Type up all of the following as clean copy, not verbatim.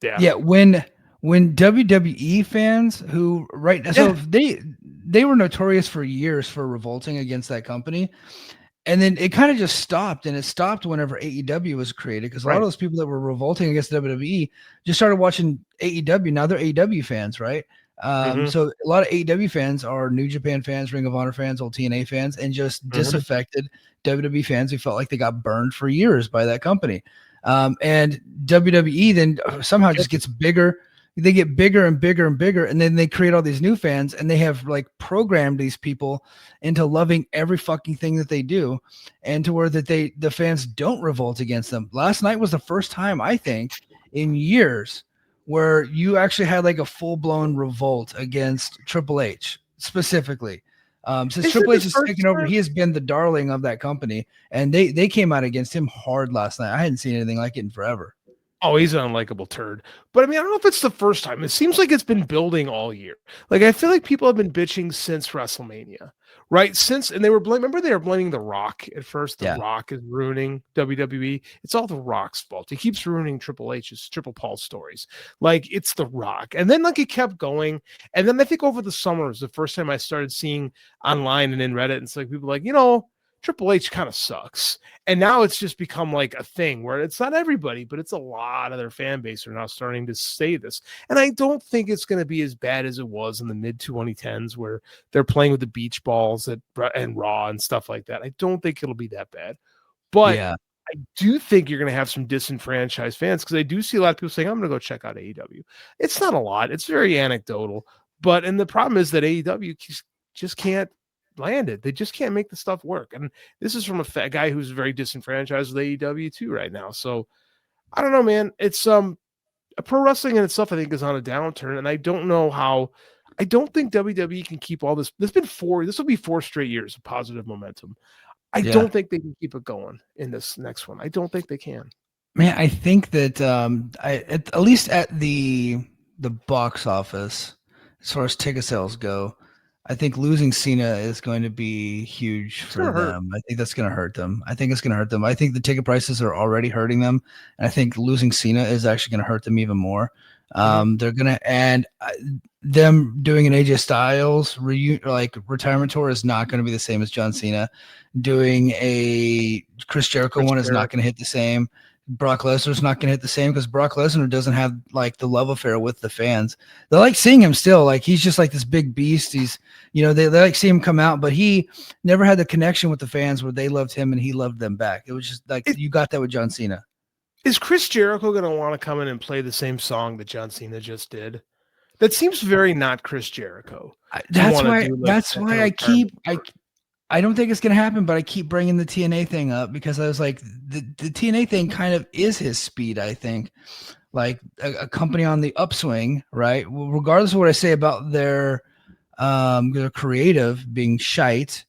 Yeah. Yeah, when WWE fans who right now, so Yeah. they were notorious for years for revolting against that company, and then it kind of just stopped, and it stopped whenever AEW was created because a lot of Right. those people that were revolting against WWE just started watching AEW. Now they're AEW fans, right? Hmm. So a lot of AEW fans are New Japan fans, Ring of Honor fans, old TNA fans, and just Hmm. disaffected WWE fans who felt like they got burned for years by that company. And WWE then somehow just gets bigger. They get bigger and bigger and bigger, and then they create all these new fans, and they have like programmed these people into loving every fucking thing that they do, and to where that the fans don't revolt against them. Last night was the first time I think in years where you actually had like a full blown revolt against Triple H specifically. Since Is it Triple the H has first taken over, time? he has been the darling of that company, and they came out against him hard last night. I hadn't seen anything like it in forever. Oh, he's an unlikable turd. But I mean, I don't know if it's the first time. It seems like it's been building all year. Like I feel like people have been bitching since WrestleMania, right? Since and they were remember they were blaming The Rock at first. The Yeah. Rock is ruining WWE. It's all The Rock's fault. He keeps ruining Triple H's, Triple Paul's stories. Like it's The Rock, and then like it kept going. And then I think over the summer was the first time I started seeing online and in Reddit, and it's like people like Triple H kind of sucks. And now it's just become like a thing where it's not everybody, but it's a lot of their fan base are now starting to say this. And I don't think it's going to be as bad as it was in the mid 2010s where they're playing with the beach balls and Raw and stuff like that. I don't think it'll be that bad. But Yeah. I do think you're going to have some disenfranchised fans because I do see a lot of people saying, I'm going to go check out AEW. It's not a lot. It's very anecdotal. And the problem is that AEW just can't land it. They just can't make the stuff work. And this is from a guy who's very disenfranchised with AEW too right now. So I don't know, man. It's pro wrestling in itself, I think, is on a downturn, and I don't know how. I don't think WWE can keep all this. This will be 4 straight years of positive momentum. I Yeah. don't think they can keep it going in this next one. I don't think they can. Man, I think that at least at the box office, as far as ticket sales go, I think losing Cena is going to be huge It's for gonna hurt. them. I think that's going to hurt them. I think it's going to hurt them. I think the ticket prices are already hurting them, and I think losing Cena is actually going to hurt them even more. They're gonna and them doing an AJ Styles retirement tour is not going to be the same as John Cena. Doing a Chris Jericho one is not going to hit the same. Brock Lesnar's not going to hit the same because Brock Lesnar doesn't have like the love affair with the fans. They like seeing him still. Like he's just like this big beast. He's, they like seeing him come out, but he never had the connection with the fans where they loved him and he loved them back. It was just like you got that with John Cena. Is Chris Jericho going to want to come in and play the same song that John Cena just did? That seems very not Chris Jericho. That's why I don't think it's going to happen, but I keep bringing the TNA thing up because I was like, the TNA thing kind of is his speed, I think. Like a company on the upswing, right? Well, regardless of what I say about their creative being shite,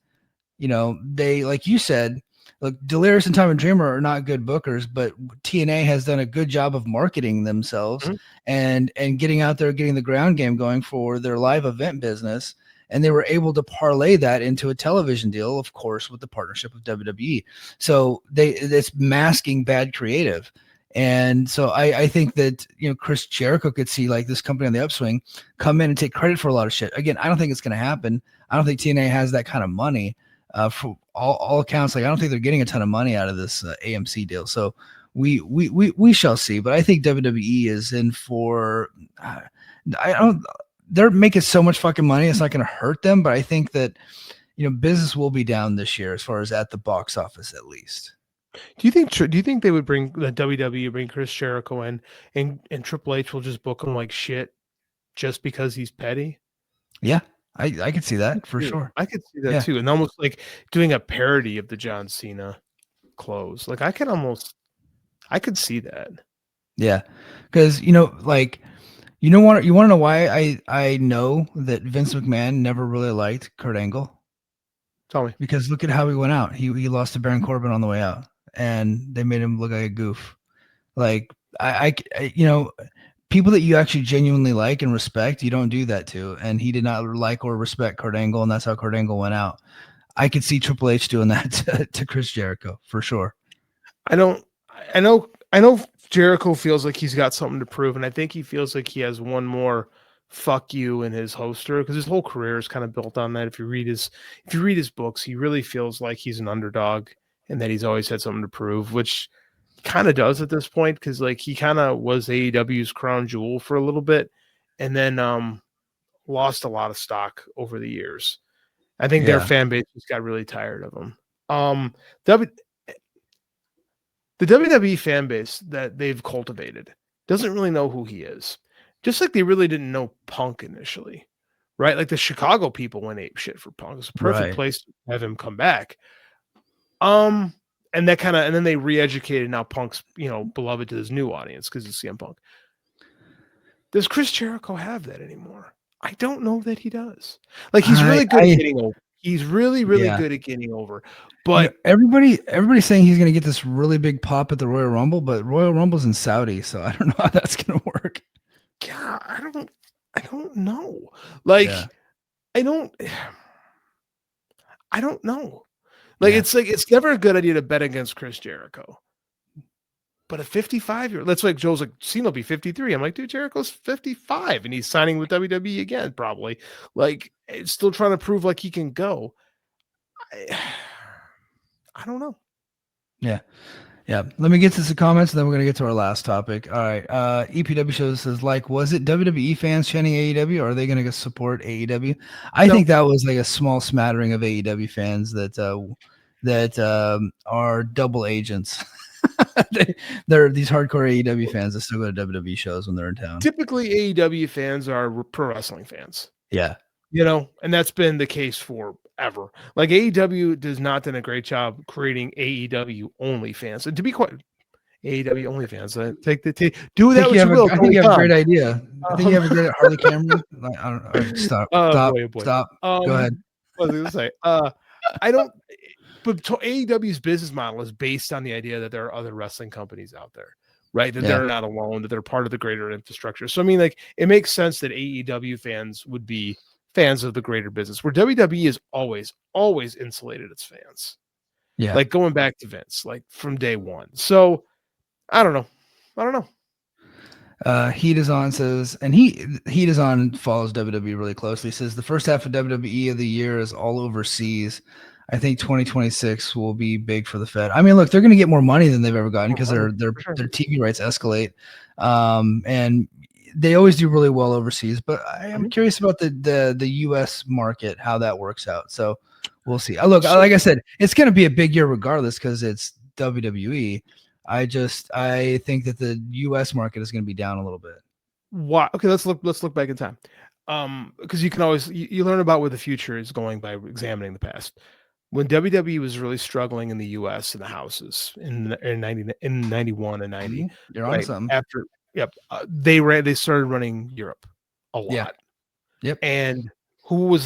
they, like you said, look, Delirious and Time and Dreamer are not good bookers, but TNA has done a good job of marketing themselves and getting out there, getting the ground game going for their live event business. And they were able to parlay that into a television deal, of course, with the partnership with WWE. So it's masking bad creative. And so I think that, Chris Jericho could see like this company on the upswing come in and take credit for a lot of shit. Again, I don't think it's going to happen. I don't think TNA has that kind of money for all accounts. Like, I don't think they're getting a ton of money out of this AMC deal. So we shall see. But I think WWE is in for, they're making so much fucking money. It's not going to hurt them. But I think that, business will be down this year as far as at the box office, at least. Do you think they would bring the WWE, bring Chris Jericho in and Triple H will just book him like shit just because he's petty? Yeah, I could see that for sure. I could see that too. And almost like doing a parody of the John Cena clothes. Like I could see that. Yeah. Because, you want to know why I know that Vince McMahon never really liked Kurt Angle? Tell me. Because look at how he went out. He lost to Baron Corbin on the way out, and they made him look like a goof. Like I people that you actually genuinely like and respect, you don't do that to. And he did not like or respect Kurt Angle, and that's how Kurt Angle went out. I could see Triple H doing that to Chris Jericho for sure. I know Jericho feels like he's got something to prove, and I think he feels like he has one more fuck you in his holster because his whole career is kind of built on that. If you read his books, he really feels like he's an underdog and that he's always had something to prove, which kind of does at this point because like he kind of was AEW's crown jewel for a little bit and then lost a lot of stock over the years. I think their fan base just got really tired of him. The WWE fan base that they've cultivated doesn't really know who he is. Just like they really didn't know Punk initially, right? Like the Chicago people went ape shit for Punk. It's a perfect place to have him come back. And then they re-educated now Punk's, beloved to his new audience because it's CM Punk. Does Chris Jericho have that anymore? I don't know that he does. Like he's really good at getting over. He's really, really good at getting over. But everybody's saying he's going to get this really big pop at the Royal Rumble, but Royal Rumble's in Saudi, so I don't know how that's going to work. Yeah, I don't know. Like, I don't know. Like, it's never a good idea to bet against Chris Jericho. But a 55-year-old, that's like Joe's like, Cena will be 53. I'm like, dude, Jericho's 55 and he's signing with WWE again, probably. Like, still trying to prove like he can go. I don't know. Yeah. Let me get to some comments and then we're going to get to our last topic. All right. EPW shows says, was it WWE fans chanting AEW or are they going to support AEW? I think that was like a small smattering of AEW fans that are double agents. They're these hardcore AEW fans that still go to WWE shows when they're in town. Typically, AEW fans are pro wrestling fans. Yeah. And that's been the case forever. Like AEW does not do a great job creating AEW only fans. And to be quite AEW only fans, do that what you will. I think you have a great idea. I think you have a great Harley Cameron. I don't know. Stop. Stop. Go ahead. What was I going to say? I don't. But AEW's business model is based on the idea that there are other wrestling companies out there, right? That they're not alone, that they're part of the greater infrastructure. So, I mean, like, it makes sense that AEW fans would be fans of the greater business, where WWE is always insulated its fans. Yeah. Like, going back to Vince, like, from day one. So, I don't know. Heat is on says, and Heat is on follows WWE really closely. He says the first half of WWE of the year is all overseas. I think 2026 will be big for the Fed. I mean, look, they're going to get more money than they've ever gotten because their TV rights escalate, and they always do really well overseas. But I am curious about the U.S. market, how that works out. So we'll see. Look, like I said, it's going to be a big year regardless because it's WWE. I think that the U.S. market is going to be down a little bit. Why? Okay, let's look back in time, because you can always you learn about where the future is going by examining the past. When WWE was really struggling in the U.S. in the houses in 91 and 90, you're on something. After they started running Europe a lot. Yep. And who were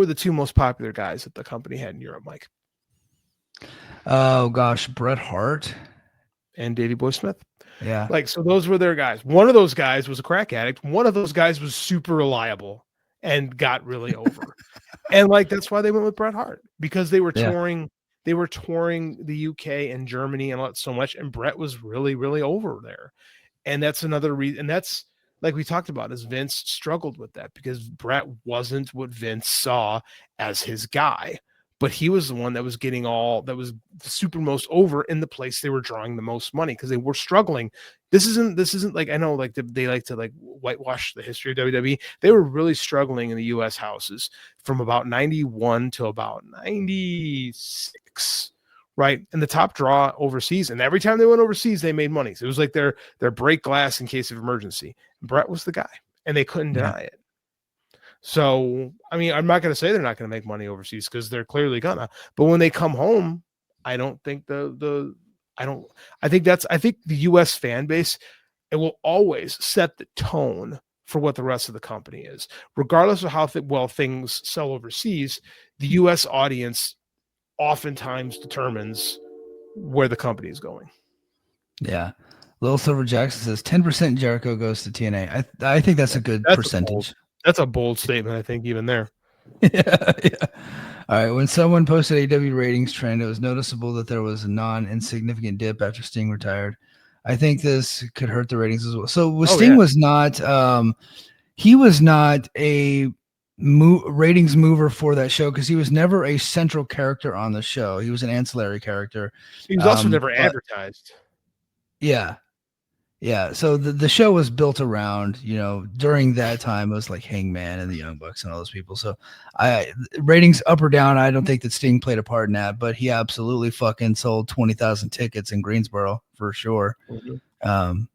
the two most popular guys that the company had in Europe, Mike? Oh gosh, Bret Hart and Davey Boy Smith. Yeah. Like, so those were their guys. One of those guys was a crack addict. One of those guys was super reliable and got really over. And like, that's why they went with Bret Hart, because they were touring, the UK and Germany and so much. And Bret was really, really over there. And that's another reason. And that's like we talked about, is Vince struggled with that because Bret wasn't what Vince saw as his guy. But he was the one that was getting that was super most over in the place they were drawing the most money because they were struggling. This isn't like, I know like they like to like whitewash the history of WWE. They were really struggling in the US houses from about 91 to about 96, right? And the top draw overseas. And every time they went overseas, they made money. So it was like their break glass in case of emergency. Bret was the guy and they couldn't deny it. So, I mean, I'm not going to say they're not going to make money overseas because they're clearly gonna. But when they come home, I don't think I think the U.S. fan base, it will always set the tone for what the rest of the company is, regardless of how well things sell overseas. The U.S. audience oftentimes determines where the company is going. Yeah. Little Silver Jackson says 10% Jericho goes to TNA. I think that's a good percentage. That's a bold statement, I think, even there. Yeah. All right. When someone posted AW ratings trend, it was noticeable that there was a non-insignificant dip after Sting retired. I think this could hurt the ratings as well. So Oh Sting yeah, was not he was not a ratings mover for that show because he was never a central character on the show. He was an ancillary character. he was also never But advertised. yeah, yeah. So the show was built around, during that time it was like Hangman and the Young Bucks and all those people. So ratings up or down, I don't think that Sting played a part in that, but he absolutely fucking sold 20,000 tickets in Greensboro for sure. Mhm.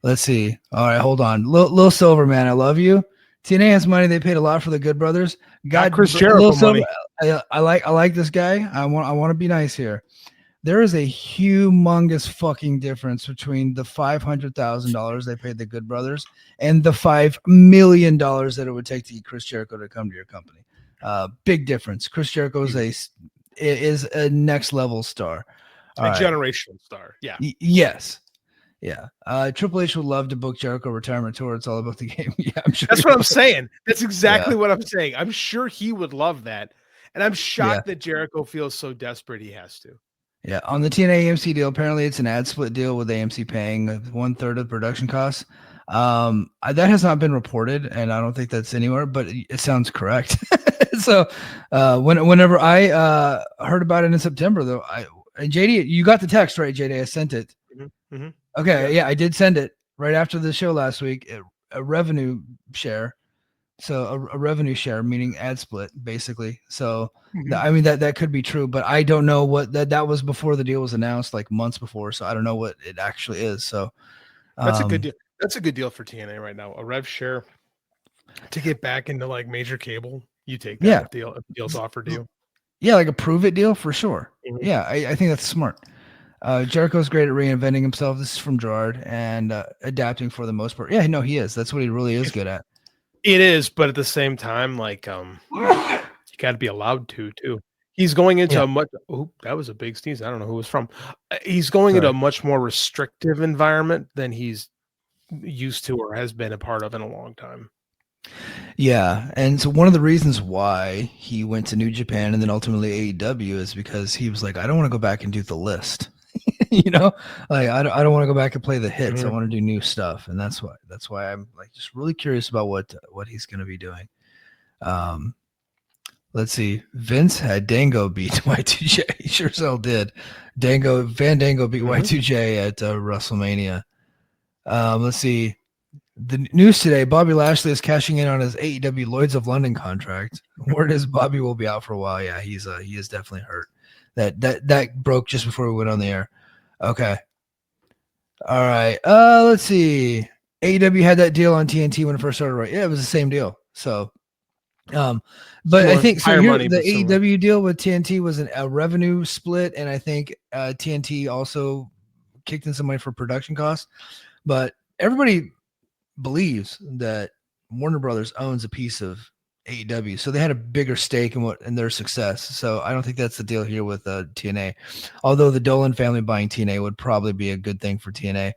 Let's see. All right, hold on. Lil Silver, man, I love you. TNA has money. They paid a lot for the Good Brothers. Got Chris Lil Jericho Silver, money. I like this guy. I want to be nice here. There is a humongous fucking difference between the $500,000 they paid the Good Brothers and the $5 million that it would take to get Chris Jericho to come to your company. Big difference. Chris Jericho is a next level star. All right. Generational star. Yeah. Yes. Yeah. Triple H would love to book Jericho retirement tour. It's all about the game. Yeah, I'm sure. That's what I'm saying. That's exactly what I'm saying. I'm sure he would love that. And I'm shocked that Jericho feels so desperate he has to. Yeah. On the TNA AMC deal, apparently it's an ad split deal with AMC paying 1/3 of production costs. That has not been reported, and I don't think that's anywhere, but it sounds correct. So whenever I heard about it in September, though, and JD, you got the text, right, JD? I sent it. Mm-hmm. Mm-hmm. Okay, yeah, I did send it right after the show last week. A revenue share, so a revenue share meaning ad split, basically. So I mean that could be true, but I don't know what that was before the deal was announced, like months before. So I don't know what it actually is. So that's a good deal. That's a good deal for TNA right now. A rev share to get back into like major cable. You take that if deal's offered to you. Yeah, like a prove it deal for sure. Mm-hmm. Yeah, I think that's smart. Jericho's great at reinventing himself. This is from Gerard, and adapting for the most part. Yeah, no, he is. That's what he really is good at. It is, but at the same time, like you got to be allowed to too. He's going into a much. Oh, that was a big sneeze. I don't know who it was from. He's going into a much more restrictive environment than he's used to or has been a part of in a long time. Yeah, and so one of the reasons why he went to New Japan and then ultimately AEW is because he was like, I don't want to go back and do the list. Like I don't want to go back and play the hits. I want to do new stuff, and that's why I'm like just really curious about what he's going to be doing. Let's see. Vince had Dango beat Y2J. He sure as hell did. Fandango beat Y2J at WrestleMania. Let's see. The news today, Bobby Lashley is cashing in on his AEW Lloyds of London contract. Word is Bobby will be out for a while. Yeah, he is definitely hurt. That broke just before we went on the air. Okay. All right. Let's see. AEW had that deal on TNT when it first started, right? Yeah, it was the same deal. So but I think so here, the AEW deal with TNT was a revenue split, and I think TNT also kicked in some money for production costs. But everybody believes that Warner Brothers owns a piece of AEW, so they had a bigger stake in their success. So I don't think that's the deal here with TNA, although the Dolan family buying TNA would probably be a good thing for TNA.